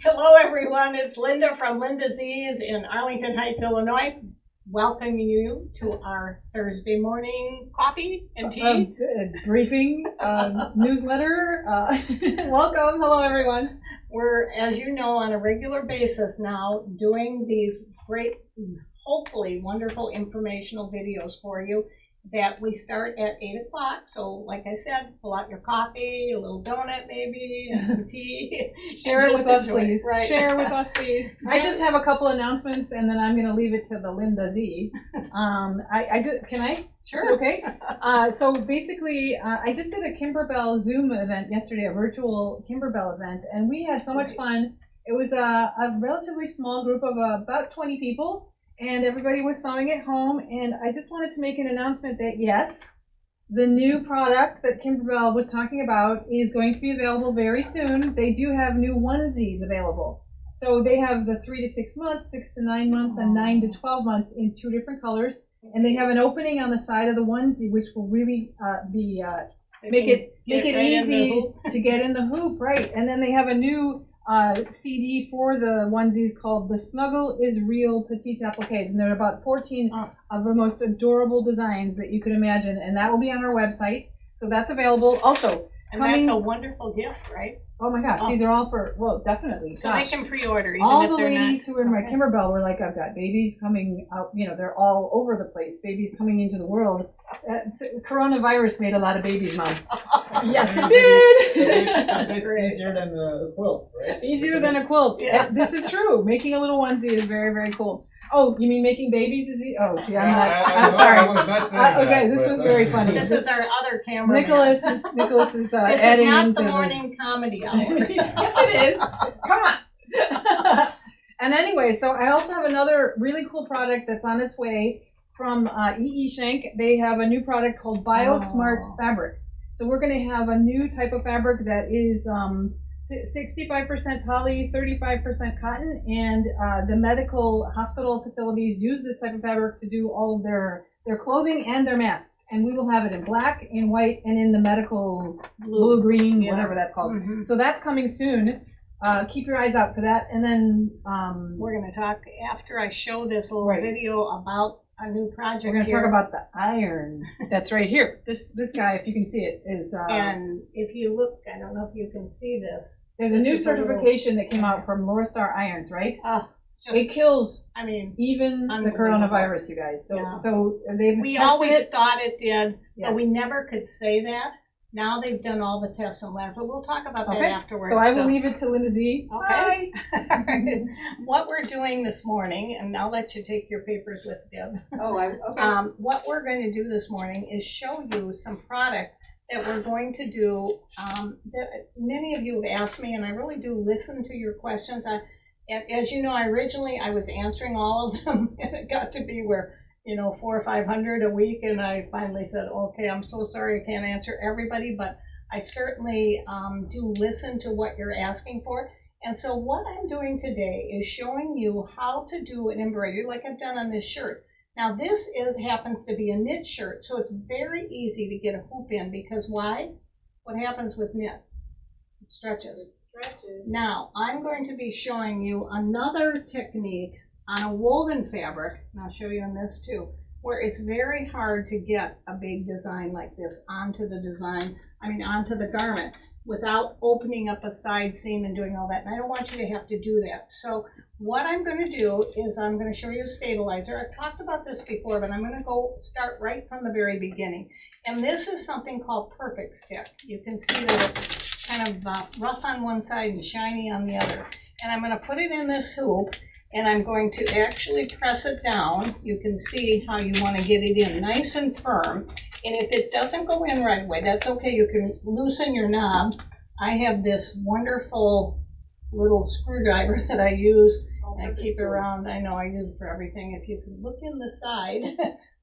Hello everyone, it's Linda from Linda's Ease in Arlington Heights, Illinois. Welcoming you to our Thursday morning coffee and tea. Briefing, newsletter. Welcome, hello everyone. We're, as you know, on a regular basis now doing these great, hopefully wonderful informational videos for you that we start at 8 o'clock. So like I said, pull out your coffee, a little donut maybe, and some tea. Share it with us, please. Right. Share with us, please. I just have a couple announcements, and then I'm going to leave it to the Linda Z. Can I? Sure. Okay. So basically, I just did a Kimberbell Zoom event yesterday, a virtual Kimberbell event, and we had so much fun. It was a relatively small group of about 20 people. And everybody was sewing at home, and I just wanted to make an announcement that yes, the new product that Kimberbell was talking about is going to be available very soon. They do have new onesies available. So they have the 3 to 6 months, 6 to 9 months, and 9 to 12 months in 2 different colors. And they have an opening on the side of the onesie, which will really make it easy to get in the hoop, right? And then they have a new CD for the onesies called The Snuggle is Real Petite Appliques, and there are about 14 of the most adorable designs that you could imagine, and that will be on our website, so that's available. Also, and that's a wonderful gift, right? Oh my gosh, these are all for, well, definitely. So they can pre-order. All the ladies who were in my Kimberbell were like, I've got babies coming out, you know, they're all over the place, babies coming into the world. Coronavirus made a lot of babies, Mom. Yes, it did. It's easier than a quilt, right? Easier than a quilt. Yeah. This is true. Making a little onesie is very, very cool. Oh, you mean making babies is easy? Oh, gee, I'm sorry. I was not saying okay, that, this was very funny. This is our other camera. Nicholas is this adding is not into the morning comedy hour. Yes, it is. Come on. And anyway, so I also have another really cool product that's on its way from E.E. Schenk. They have a new product called BioSmart Fabric. So we're going to have a new type of fabric that is 65% poly, 35% cotton, and the medical hospital facilities use this type of fabric to do all of their clothing and their masks. And we will have it in black, in white, and in the medical blue, green, whatever that's called. Mm-hmm. So that's coming soon. Keep your eyes out for that. And then we're going to talk after I show this little video about a new project. We're going to talk about the iron that's right here. This guy, if you can see it, is and if you look, I don't know if you can see this. There's a new certification that came out from Laura Star Irons, right? It's just, it kills. I mean, even the coronavirus, you guys. So they've we tested always it. thought it did, yes. But we never could say that. Now they've done all the tests and labs, but we'll talk about that afterwards. So I will leave it to Linda Z. Okay. What we're doing this morning, and I'll let you take your papers with Deb. Okay. What we're going to do this morning is show you some product that we're going to do. That many of you have asked me, and I really do listen to your questions. As you know, originally I was answering all of them, and it got to be where 400 or 500 a week, and I finally said, okay, I'm so sorry I can't answer everybody, but I certainly do listen to what you're asking for. And so what I'm doing today is showing you how to do an embroidery like I've done on this shirt. Now this happens to be a knit shirt, so it's very easy to get a hoop in, because why? What happens with knit? It stretches. Now I'm going to be showing you another technique on a woven fabric, and I'll show you on this too, where it's very hard to get a big design like this onto the garment without opening up a side seam and doing all that. And I don't want you to have to do that. So what I'm going to do is I'm going to show you a stabilizer. I've talked about this before, but I'm going to start right from the very beginning. And this is something called Perfect Stick. You can see that it's kind of rough on one side and shiny on the other. And I'm going to put it in this hoop, and I'm going to actually press it down. You can see how you want to get it in nice and firm. And if it doesn't go in right away, that's okay. You can loosen your knob. I have this wonderful little screwdriver that I use. And I keep it around. I know I use it for everything. If you can look in the side,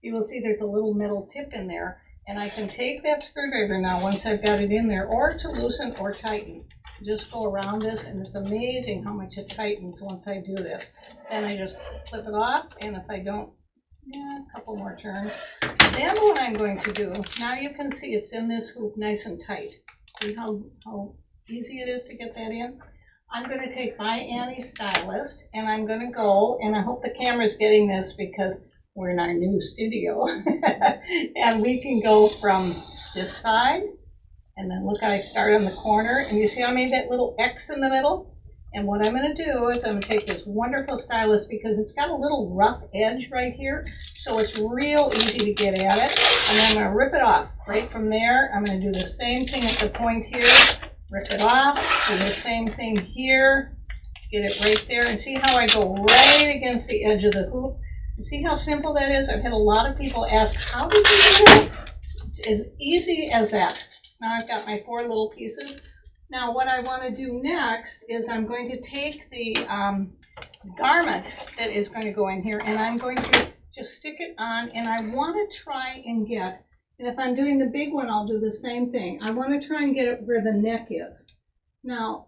you will see there's a little metal tip in there. And I can take that screwdriver now once I've got it in there, or to loosen or tighten. Just go around this, and it's amazing how much it tightens once I do this. Then I just flip it off, and if I don't, a couple more turns. Then what I'm going to do, now you can see it's in this hoop nice and tight. See how easy it is to get that in? I'm gonna take my Annie stylus and I'm gonna go, and I hope the camera's getting this because we're in our new studio. And we can go from this side, and then look, I start on the corner, and you see how I made that little X in the middle? And what I'm gonna do is I'm gonna take this wonderful stylus because it's got a little rough edge right here, so it's real easy to get at it. And then I'm gonna rip it off. Right from there, I'm gonna do the same thing at the point here, rip it off, do the same thing here, get it right there, and see how I go right against the edge of the hoop? And see how simple that is? I've had a lot of people ask, how did you do that? It's as easy as that. Now I've got my 4 little pieces. Now what I want to do next is I'm going to take the garment that is going to go in here, and I'm going to just stick it on, and I want to try and get, and if I'm doing the big one, I'll do the same thing. I want to try and get it where the neck is. Now,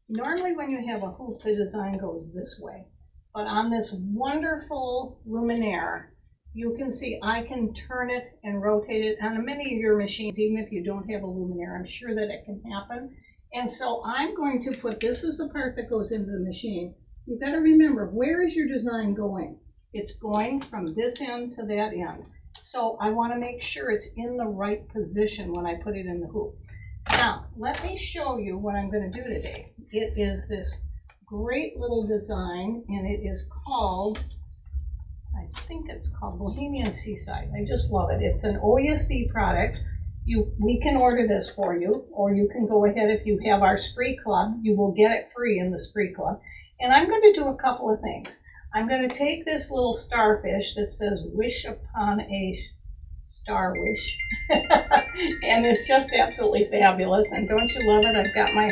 normally when you have a hoop, the design goes this way. But on this wonderful Luminaire, you can see I can turn it and rotate it on many of your machines, even if you don't have a Luminaire. I'm sure that it can happen. And so I'm going to put, this is the part that goes into the machine. You've got to remember, where is your design going? It's going from this end to that end. So I want to make sure it's in the right position when I put it in the hoop. Now, let me show you what I'm going to do today. It is this great little design, and it is called, I think it's called Bohemian Seaside. I just love it. It's an OESD product. We can order this for you, or you can go ahead, if you have our Spree Club, you will get it free in the Spree Club. And I'm going to do a couple of things. I'm going to take this little starfish that says wish upon a star wish. And it's just absolutely fabulous. And don't you love it? I've got my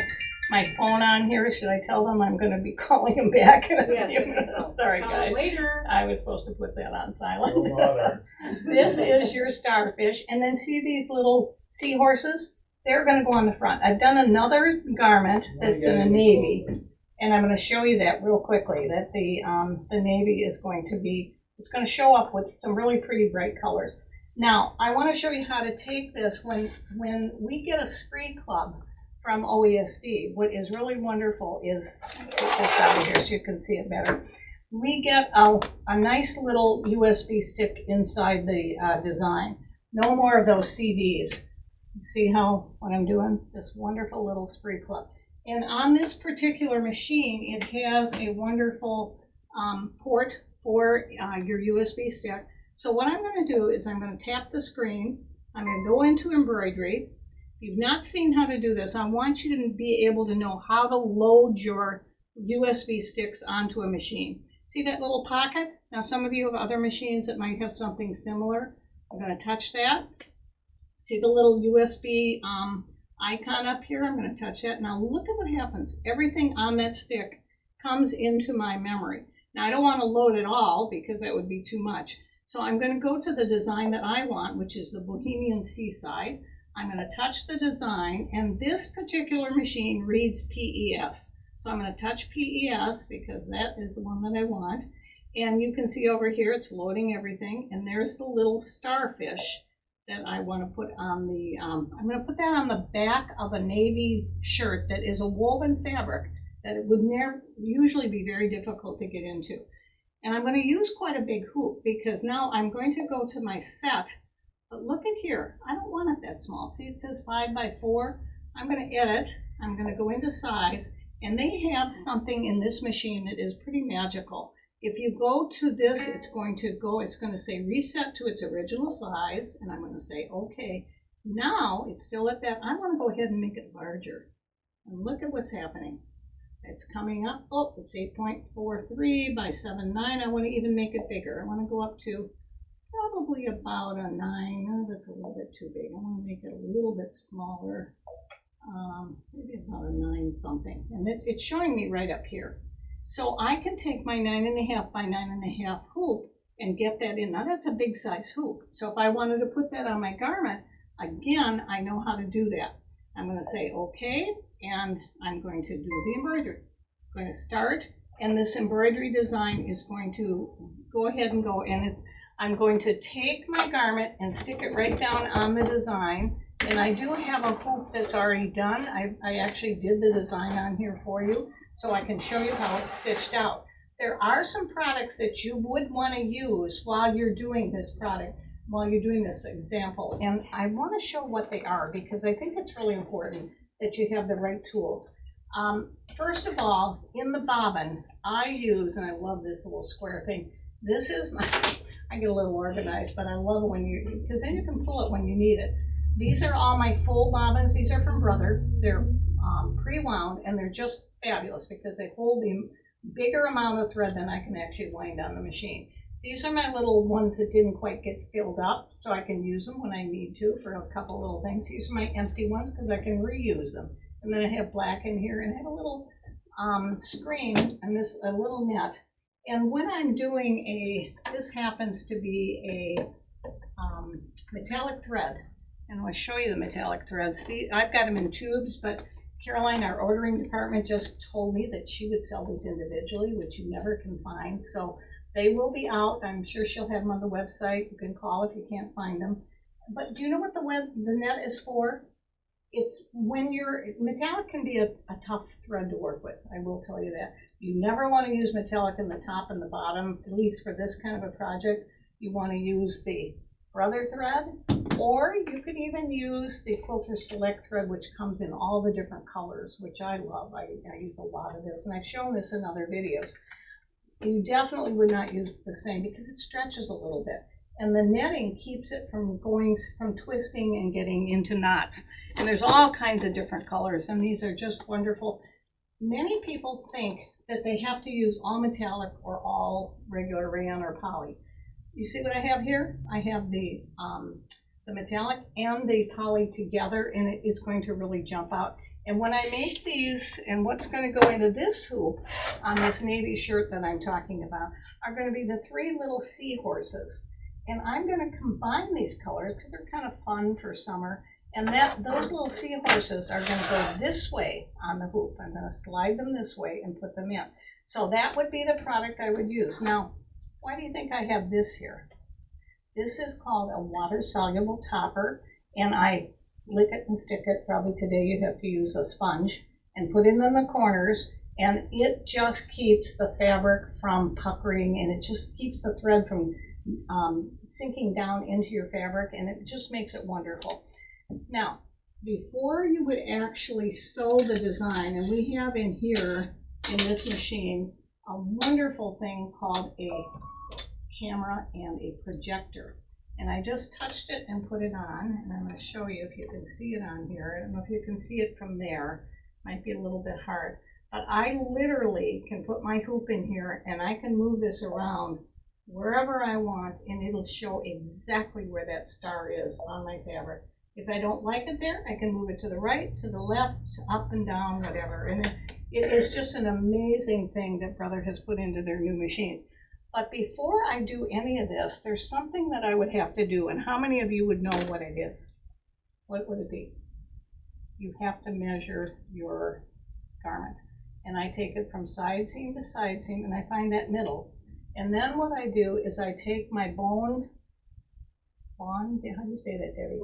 phone on here. Should I tell them I'm going to be calling them back in a few minutes? Sorry, guys. Later. I was supposed to put that on silent. This is your starfish. And then see these little seahorses? They're going to go on the front. I've done another garment that's in a navy. And I'm going to show you that real quickly, that the navy is going to be, it's going to show up with some really pretty bright colors. Now, I want to show you how to take this when we get a Spree Club from OESD. What is really wonderful is, take this out of here so you can see it better. We get a nice little USB stick inside the design. No more of those CDs. See how, what I'm doing? This wonderful little Spree Club. And on this particular machine, it has a wonderful port for your USB stick. So what I'm going to do is I'm going to tap the screen. I'm going to go into embroidery. If you've not seen how to do this, I want you to be able to know how to load your USB sticks onto a machine. See that little pocket? Now some of you have other machines that might have something similar. I'm going to touch that. See the little USB icon up here? I'm going to touch that. Now look at what happens. Everything on that stick comes into my memory. Now I don't want to load it all because that would be too much. So I'm going to go to the design that I want, which is the Bohemian Seaside. I'm going to touch the design, and this particular machine reads PES. So I'm going to touch PES because that is the one that I want. And you can see over here it's loading everything, and there's the little starfish that I want to put on the, I'm going to put that on the back of a navy shirt that is a woven fabric that it would usually be very difficult to get into. And I'm going to use quite a big hoop because now I'm going to go to my set. But look at here, I don't want it that small. See, it says 5 by 4. I'm going to edit, I'm going to go into size, and they have something in this machine that is pretty magical. If you go to this, it's going to say reset to its original size, and I'm going to say okay. Now it's still at that. I want to go ahead and make it larger. And look at what's happening. It's coming up. Oh, it's 8.43 by 7.9. I want to even make it bigger. I want to go up to probably about a 9. Oh, that's a little bit too big. I want to make it a little bit smaller. Maybe about a 9 something. And it's showing me right up here. So I can take my 9.5 by 9.5 hoop and get that in. Now that's a big size hoop. So if I wanted to put that on my garment, again, I know how to do that. I'm going to say okay, and I'm going to do the embroidery. It's going to start, and this embroidery design is going to go ahead and go, and I'm going to take my garment and stick it right down on the design. And I do have a hoop that's already done. I actually did the design on here for you. so I can show you how it's stitched out. There are some products that you would want to use while you're doing this product, while you're doing this example. And I want to show what they are because I think it's really important that you have the right tools. First of all, in the bobbin, I use, and I love this little square thing, this is my, I get a little organized, but I love it when you, because then you can pull it when you need it. These are all my full bobbins. These are from Brother. They're pre-wound, and they're just fabulous because they hold the bigger amount of thread than I can actually wind on the machine. These are my little ones that didn't quite get filled up, so I can use them when I need to for a couple little things. These are my empty ones because I can reuse them. And then I have black in here, and I have a little screen and this a little net. And when I'm doing this happens to be a metallic thread, and I'll show you the metallic threads. I've got them in tubes, but Caroline, our ordering department, just told me that she would sell these individually, which you never can find. So they will be out. I'm sure she'll have them on the website. You can call if you can't find them. But do you know what the net is for? It's when metallic can be a tough thread to work with. I will tell you that. You never want to use metallic in the top and the bottom, at least for this kind of a project. You want to use the Brother thread, or you could even use the Quilter Select thread, which comes in all the different colors, which I love. I use a lot of this, and I've shown this in other videos. You definitely would not use the same because it stretches a little bit, and the netting keeps it from twisting and getting into knots. And there's all kinds of different colors, and these are just wonderful. Many people think that they have to use all metallic or all regular rayon or poly. You see what I have here? I have the metallic and the poly together, and it is going to really jump out. And when I make these, and what's going to go into this hoop on this navy shirt that I'm talking about, are going to be the 3 little seahorses. And I'm going to combine these colors because they're kind of fun for summer. And those little seahorses are going to go this way on the hoop. I'm going to slide them this way and put them in. So that would be the product I would use. Now, why do you think I have this here? This is called a water-soluble topper, and I lick it and stick it. Probably today you have to use a sponge and put it in the corners, and it just keeps the fabric from puckering, and it just keeps the thread from sinking down into your fabric, and it just makes it wonderful. Now, before you would actually sew the design, and we have in here in this machine a wonderful thing called a camera and a projector. And I just touched it and put it on, and I'm going to show you if you can see it on here. I don't know if you can see it from there. Might be a little bit hard. But I literally can put my hoop in here, and I can move this around wherever I want, and it'll show exactly where that star is on my fabric. If I don't like it there, I can move it to the right, to the left, up and down, whatever. And it is just an amazing thing that Brother has put into their new machines. But before I do any of this, there's something that I would have to do. And how many of you would know what it is? What would it be? You have to measure your garment. And I take it from side seam to side seam, and I find that middle. And then what I do is I take my bone, how do you say that, Debbie?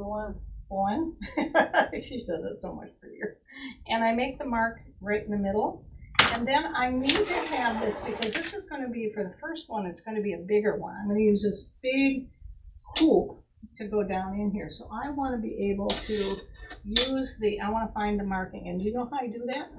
Bone? She says it so much prettier. And I make the mark right in the middle. And then I need to have this, because this is going to be, for the first one, it's going to be a bigger one. I'm going to use this big hoop to go down in here. So I want to be able to use I want to find the marking. And do you know how I do that?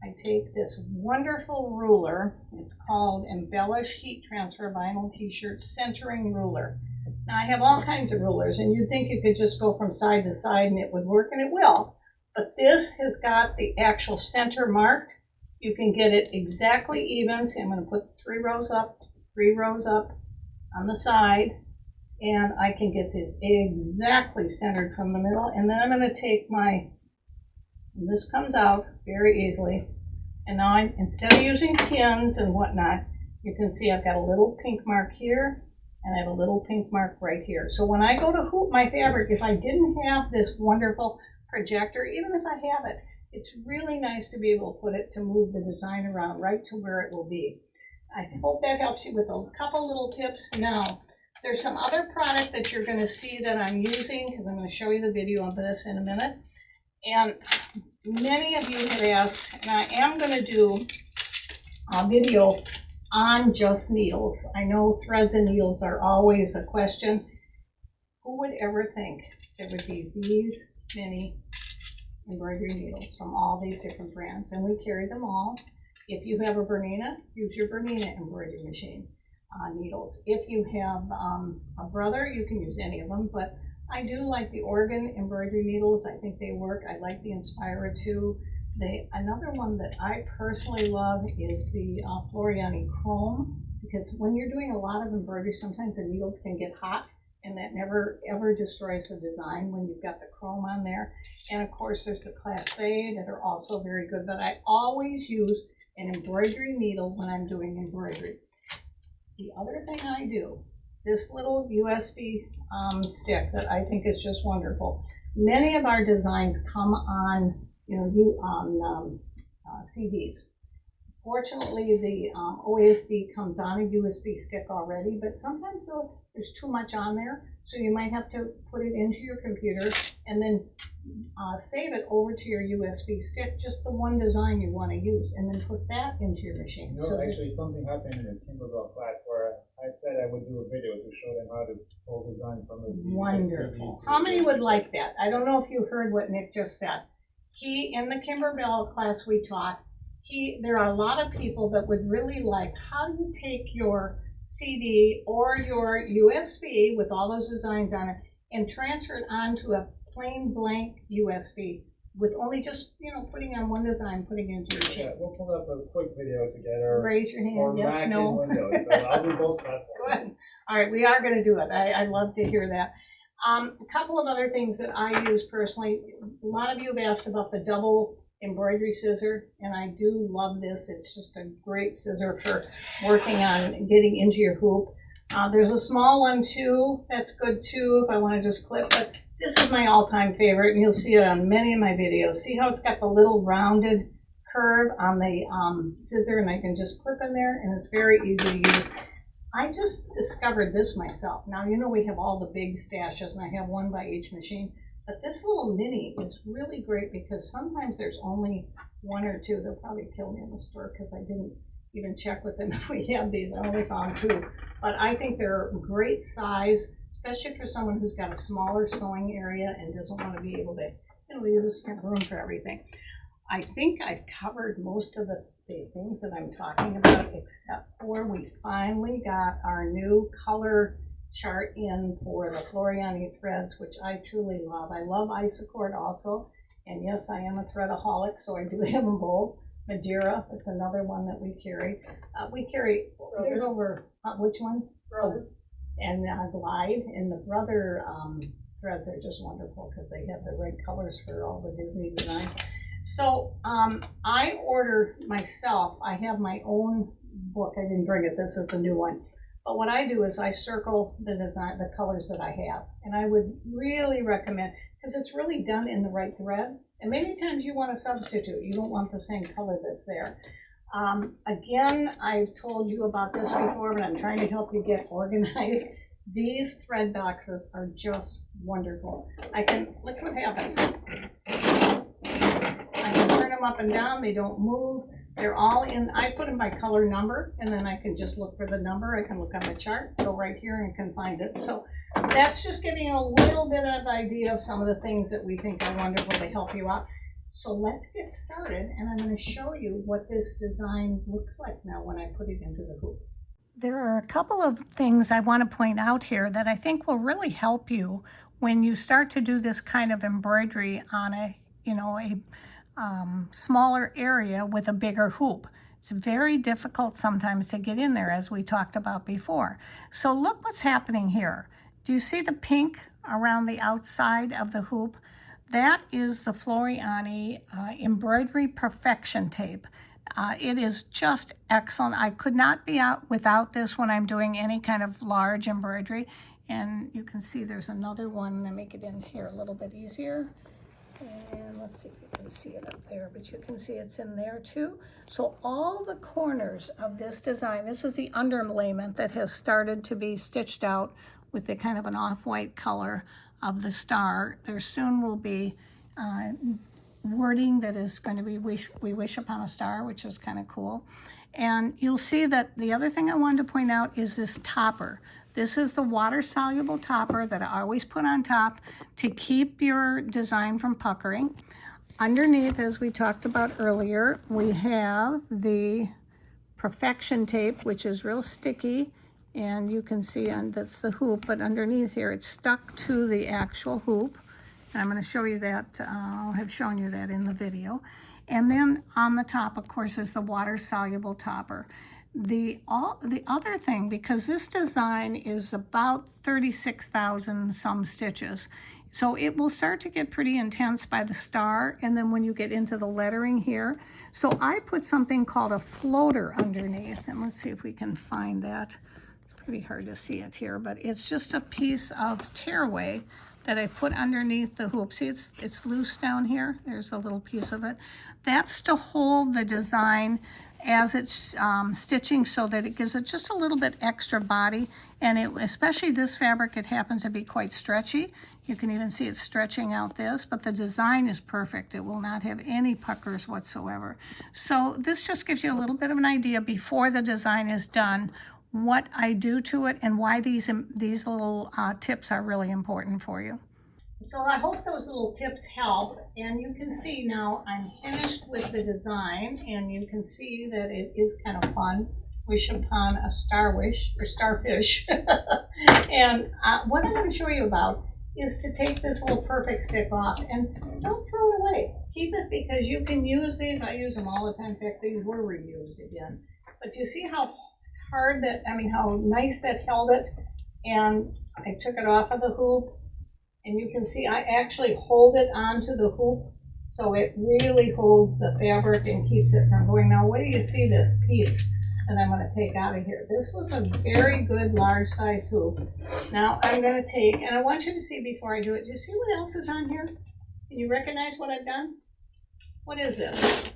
I take this wonderful ruler. It's called Embellish Heat Transfer Vinyl T-Shirt Centering Ruler. Now I have all kinds of rulers, and you'd think you could just go from side to side and it would work, and it will. But this has got the actual center marked. You can get it exactly even. See, I'm going to put 3 rows up on the side, and I can get this exactly centered from the middle. And then I'm going to take and this comes out very easily. And now instead of using pins and whatnot, you can see I've got a little pink mark here, and I have a little pink mark right here. So when I go to hoop my fabric, if I didn't have this wonderful projector, even if I have it, it's really nice to be able to put it to move the design around right to where it will be. I hope that helps you with a couple little tips. Now, there's some other product that you're going to see that I'm using, because I'm going to show you the video of this in a minute. And many of you have asked, and I am gonna do a video on just needles. I know threads and needles are always a question. Who would ever think there would be these many embroidery needles from all these different brands? And we carry them all. If you have a Bernina, use your Bernina embroidery machine needles. If you have a Brother, you can use any of them, but I do like the Oregon embroidery needles. I think they work. I like the Inspira too. Another one that I personally love is the Floriani Chrome, because when you're doing a lot of embroidery, sometimes the needles can get hot, and that never ever destroys the design when you've got the chrome on there. And of course there's the Class A that are also very good, but I always use an embroidery needle when I'm doing embroidery. The other thing I do, this little USB stick that I think is just wonderful. Many of our designs come on, CDs. Fortunately, the OASD comes on a USB stick already, but sometimes there's too much on there, so you might have to put it into your computer and then save it over to your USB stick, just the one design you want to use, and then put that into your machine. You know, actually something happened in the Kimberbell class where I said I would do a video to show them how to pull design from the Wonderful. How many would like that? I don't know if you heard what Nick just said. In the Kimberbell class we taught, there are a lot of people that would really like, how do you take your CD or your USB with all those designs on it and transfer it onto a plain blank USB with only just, putting on one design, putting it into your machine. Yeah, we'll pull up a quick video together. Raise your hand, for yes, Mac no. and Windows. So I'll do both platforms. Good. All right, we are going to do it. I'd love to hear that. A couple of other things that I use personally. A lot of you have asked about the double embroidery scissor, and I do love this. It's just a great scissor for working on getting into your hoop. There's a small one too, that's good too if I want to just clip, but this is my all-time favorite, and you'll see it on many of my videos. See how it's got the little rounded curve on the scissor, and I can just clip in there, and it's very easy to use. I just discovered this myself. Now, we have all the big stashes, and I have one by each machine. But this little mini is really great because sometimes there's only one or two. They'll probably kill me in the store because I didn't even check with them if we have these. I only found two. But I think they're great size, especially for someone who's got a smaller sewing area and doesn't want to be able to, use room for everything. I think I've covered most of the things that I'm talking about, except for we finally got our new color chart in for the Floriani threads, which I truly love. I love Isocord also, and yes, I am a threadaholic, so I do have them both. Madeira, that's another one that we carry. There's over, which one? Brother. And Glide, and the Brother threads are just wonderful because they have the right colors for all the Disney designs. So I order myself, I have my own book. I didn't bring it, this is the new one. But what I do is I circle the design, the colors that I have. And I would really recommend, because it's really done in the right thread. And many times you want to substitute. You don't want the same color that's there. Again, I've told you about this before, but I'm trying to help you get organized. These thread boxes are just wonderful. Look what happens. I can turn them up and down, they don't move. They're all in, I put them by color number, and then I can just look for the number. I can look on the chart, go right here and can find it. So that's just giving you a little bit of idea of some of the things that we think are wonderful to help you out. So let's get started, and I'm going to show you what this design looks like now when I put it into the hoop. There are a couple of things I want to point out here that I think will really help you when you start to do this kind of embroidery on a smaller area with a bigger hoop. It's very difficult sometimes to get in there, as we talked about before. So look what's happening here. Do you see the pink around the outside of the hoop? That is the Floriani Embroidery Perfection Tape. It is just excellent. I could not be out without this when I'm doing any kind of large embroidery. And you can see there's another one. I make it in here a little bit easier. And let's see if you can see it up there, but you can see it's in there too. So all the corners of this design, this is the underlayment that has started to be stitched out with the kind of an off-white color of the star. There soon will be wording that is going to be we wish upon a star, which is kind of cool. And you'll see that the other thing I wanted to point out is this topper. This is the water-soluble topper that I always put on top to keep your design from puckering. Underneath, as we talked about earlier, we have the Perfection tape, which is real sticky, and you can see that's the hoop, but underneath here it's stuck to the actual hoop. And I'm going to show you that, I'll have shown you that in the video. And then on the top, of course, is the water-soluble topper. The other thing, because this design is about 36,000 some stitches, so it will start to get pretty intense by the star, and then when you get into the lettering here. So I put something called a floater underneath, and let's see if we can find that. It's pretty hard to see it here, but it's just a piece of tearaway that I put underneath the hoop. See, it's loose down here. There's a little piece of it. That's to hold the design as it's stitching, so that it gives it just a little bit extra body. And especially this fabric, it happens to be quite stretchy. You can even see it stretching out this, but the design is perfect. It will not have any puckers whatsoever. So this just gives you a little bit of an idea before the design is done, what I do to it and why these little tips are really important for you. So I hope those little tips help, and you can see now I'm finished with the design, and you can see that it is kind of fun. Wish upon a star wish, or starfish. And what I'm going to show you about is to take this little perfect stick off, and don't throw it away. Keep it, because you can use these. I use them all the time. In fact, these were reused again. But you see how hard that, how nice that held it. And I took it off of the hoop, and you can see I actually hold it onto the hoop, so it really holds the fabric and keeps it from going. Now, what do you see this piece that I'm going to take out of here? This was a very good large size hoop. Now I'm going to take, and I want you to see before I do it, do you see what else is on here? Can you recognize what I've done? What is this?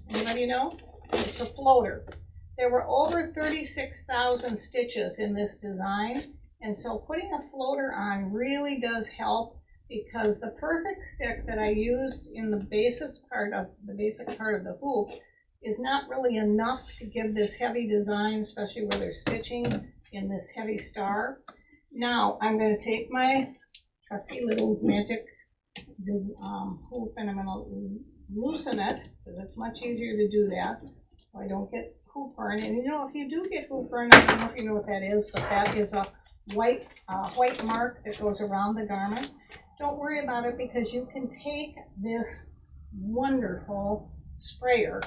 Anybody know? It's a floater. There were over 36,000 stitches in this design, and so putting a floater on really does help, because the perfect stick that I used in the basic part of the hoop is not really enough to give this heavy design, especially where they're stitching in this heavy star. Now I'm going to take my trusty little magic hoop, and I'm going to loosen it, because it's much easier to do that so I don't get hoop burn. And if you do get hoop burn, I don't know if you know what that is, but that is a white mark that goes around the garment. Don't worry about it, because you can take this wonderful sprayer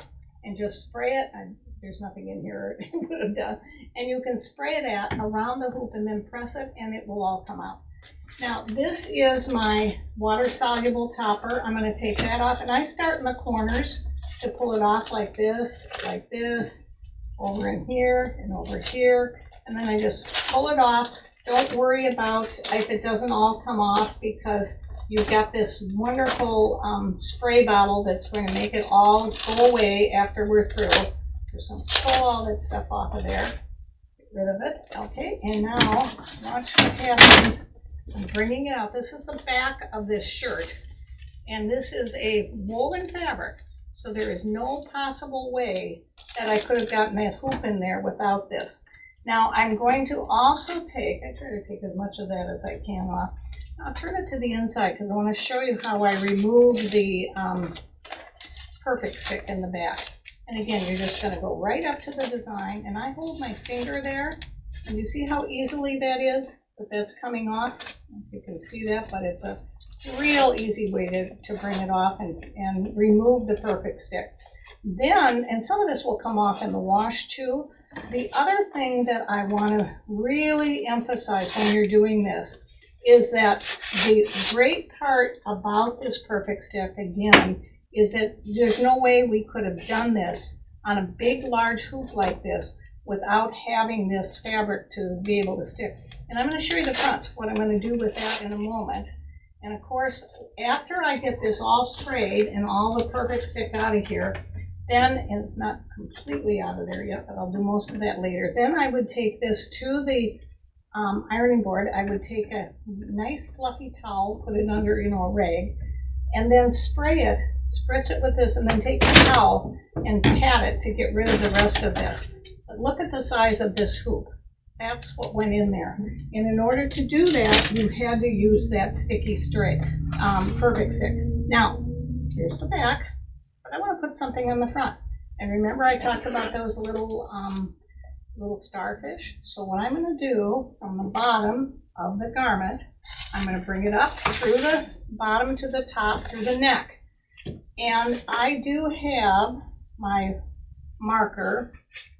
and just spray it. There's nothing in here it would have done. And you can spray that around the hoop and then press it, and it will all come out. Now, this is my water-soluble topper. I'm going to take that off, and I start in the corners to pull it off like this, over in here and over here, and then I just pull it off. Don't worry about if it doesn't all come off, because you've got this wonderful spray bottle that's going to make it all go away after we're through. Just pull all that stuff off of there. Get rid of it. Okay, and now watch what happens. I'm bringing it out. This is the back of this shirt, and this is a woven fabric, so there is no possible way that I could have gotten that hoop in there without this. Now I'm going to also I try to take as much of that as I can off. I'll turn it to the inside, because I want to show you how I remove the perfect stick in the back. And again, you're just going to go right up to the design, and I hold my finger there, and you see how easily that is, that's coming off? I don't know if you can see that, but it's a real easy way to bring it off and remove the perfect stick. Then, and some of this will come off in the wash too, the other thing that I want to really emphasize when you're doing this is that the great part about this perfect stick, again, is that there's no way we could have done this on a big, large hoop like this without having this fabric to be able to stick. And I'm going to show you the front, what I'm going to do with that in a moment. And of course, after I get this all sprayed and all the perfect stick out of here, then, and it's not completely out of there yet, but I'll do most of that later. Then I would take this to the ironing board. I would take a nice fluffy towel, put it under, a rag, and then spritz it with this, and then take a towel and pat it to get rid of the rest of this. But look at the size of this hoop. That's what went in there. And in order to do that, you had to use that sticky straight, perfect stick. Now, here's the back, but I want to put something on the front. And remember I talked about those little starfish? So what I'm going to do from the bottom of the garment, I'm going to bring it up through the bottom to the top, through the neck. And I do have my marker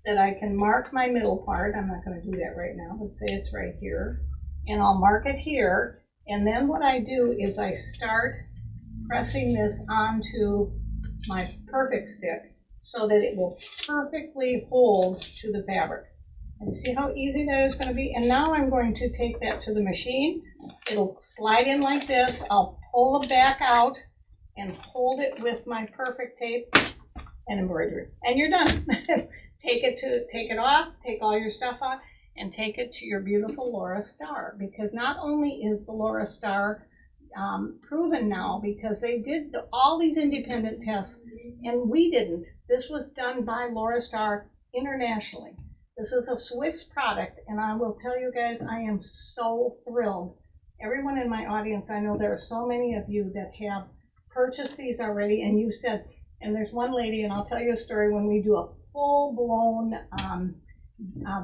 that I can mark my middle part. I'm not going to do that right now. Let's say it's right here. And I'll mark it here. And then what I do is I start pressing this onto my perfect stick so that it will perfectly hold to the fabric. And you see how easy that is going to be? And now I'm going to take that to the machine. It'll slide in like this. I'll pull it back out and hold it with my perfect tape and embroidery. And you're done. Take it off, take all your stuff off, and take it to your beautiful Laura Star. Because not only is the Laura Star proven now, because they did all these independent tests, and we didn't. This was done by Laura Star internationally. This is a Swiss product, and I will tell you guys, I am so thrilled. Everyone in my audience, I know there are so many of you that have purchased these already, and you said, and there's one lady, and I'll tell you a story when we do a full-blown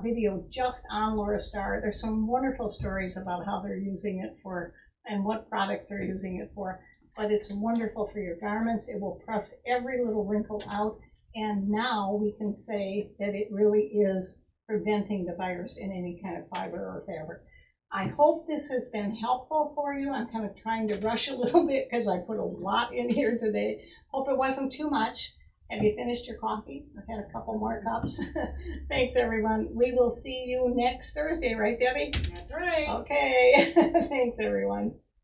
video just on Laura Star. There's some wonderful stories about how they're using it for and what products they're using it for. But it's wonderful for your garments. It will press every little wrinkle out. And now we can say that it really is preventing the virus in any kind of fiber or fabric. I hope this has been helpful for you. I'm kind of trying to rush a little bit because I put a lot in here today. Hope it wasn't too much. Have you finished your coffee? I've had a couple more cups. Thanks, everyone. We will see you next Thursday, right, Debbie? That's right. Okay. Thanks, everyone.